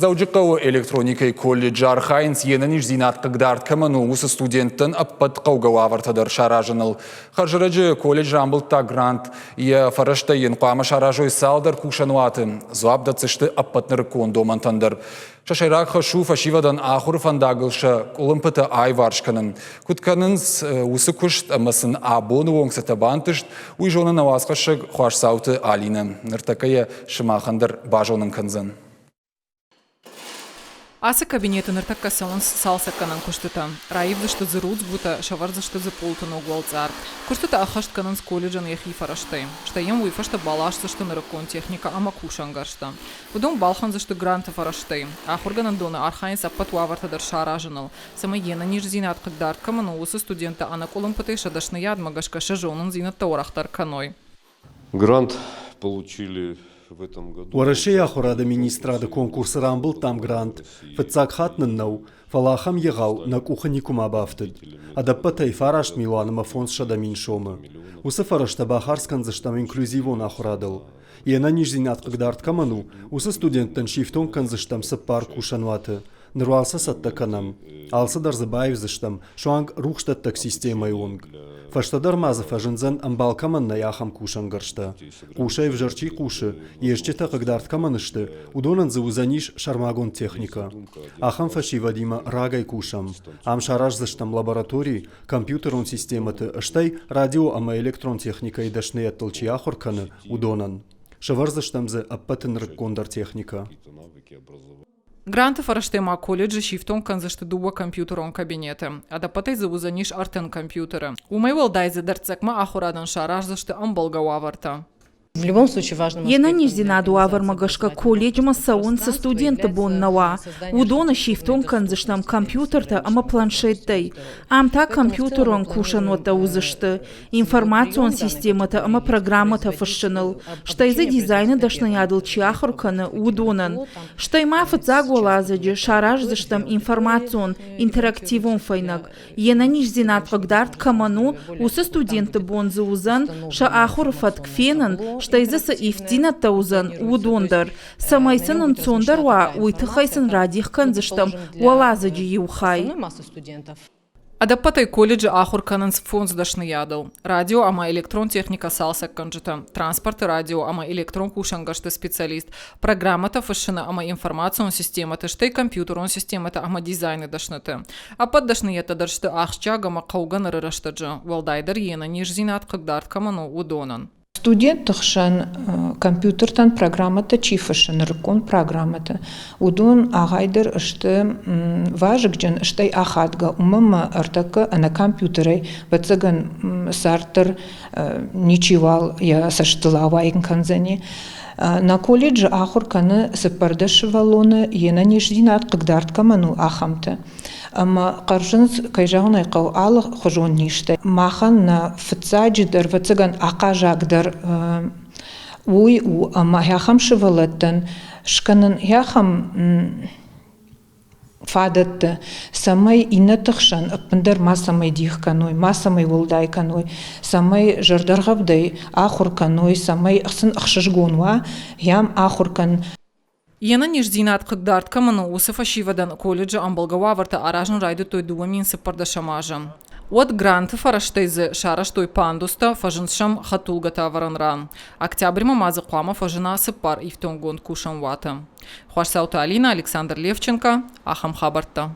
Заужықау электроникай колледж архайнс енінеш зинат қығдард кіміну осы студенттін аппат қауғау авартадар шаражыныл. Қаржырыжы колледж рамбылтта грант е фарашта ен қуамы шаражой салдар кушануаты. Зуабда цышты аппатныр кондомантандар. Шашайрақ хашу фашивадан ахур фандагылша олымпыты ай варшканын. Күтканынс осы күшт амасын абону оңсыта бантышт, уй жоны навасқашыг хуаш сауты алины. Ныртакая шымахандар бажонын кынзын. Асы кабинеты ныртакка салон салсакканан куштыта. Раив зашты зыруц бута, шавар зашты зыпултын угуалцар. Куштыта ахаштканан с колледжан яхи фарашты. Штаем уйфашта балаш зашты нырыккон техника ама кушангаршта. Удом балхан зашты гранты фарашты. Ахурганан дона архайнс аппат уавартадар шаражыныл. Сама ена ниш зинат кыгдарт каману усы студента ана колымпыты шадашны ядмагашка шажонын зинатта орахтар каной. Грант получили в этом году. Уарашея хурада министрада конкурсы рамбыл там грант. Фацак хатнын нау, фалахам егау на куханикума бафтыд. Адаппатай фарашт милуаныма фонс шадамин шомы. Усы фарашта бахарскан заштам инклюзивон ахурадыл. Ена нижзинат кыгдарт каману, усы студенттен шифтон канзыштам сыппар кушанваты. Нырвалса саттаканам. Алсы дарзыбаев зыштам, шуанг рухштаттак системай онг. Фаштадар мазов ажынзан амбалкаман на яхам кушангаршта. Кушай в жарчи куши, ешчета кыгдарт каманышты, удонан заузаниш шармагон техника. Ахам фаши вадима рагай кушам. Ам шараж зыштам лаборатории, компьютерон систематы, аштай радио ама электрон техника и дашны аттылчи ахурканы удонан. Шавар зыштам за аппатын рыккондар техника. Гранты фараштема колледжа шифтон канзашты дуба компьютерон кабинеты. Адапатай заузаниш артен компьютера. Умайвал дайзы дарцакма ахурадан шараж зашты амбалгау аварта. В любом случае важно. Ена нижзинаду авармагашка колледж масаун со студента боннава. Удона шифтон канзаштам компьютерта ама планшеттай. Амта компьютерон кушанота узашты. Информацион системата ама программата фашчанал. Штайза дизайна дашнаядыл чиахурканы удонан. Штайма фацагуалазаджи шараж заштам информацион интерактивон файнак. Ена нижзинат вагдарт каману усы студента бонза узан ша ахур фаткфенан. Штайзаса ифтина таузан удондар. Самайсанын цондарва уйтыхайсын радих канзыштам уалазаджи юхай. Адаппатай колледжа ахур кананс фонс дашны ядыл. Радио ама электрон техника салсак канжыта. Транспорт радио ама электрон кушангашты специалист. Программата фашина ама информацион системата. Штай компьютерон системата ама дизайны дашныты. Аппат дашны ята даршты ахчаг ама қауган рыраштаджы. Валдайдар ена нижзинат кыгдарт каману удонан. Студент тахшан компьютертан программата чифашан рыкон программата. Удон агайдер ашты важыгджан аштай ахадга умама артака на компьютере бацаган сартер ничивал я саштылава инканзани. На колледже ахур каны сыпардашывалоны ена ниждинат кыгдарт каману ахамта. Ама қаржыныз кайжағын айқау алы құжуын ништі. Махан на фыцаджидер вацыган ақажагдар уй ама яхам шывалаттан шканын яхам фадатты самай инатықшан аппындар масамай дих каной, масамай волдай каной, самай жардарғавдай ахур каной, самай ақсын ақшыжгонва ям ахур кан. Ена нижзинат кыгдарт каману усы фашивадан колледжа амбалгау аварта аражын райды той дуамин сыппардашамажа. От гранты фараштайзы шараш той пандуста фажыншам хатулгата аваранран. Октябрьма мазы қуама фажына сыппар ифтонгон кушан вата. Хуашсаута Алина, Александр Левченко, Ахам Хабарта.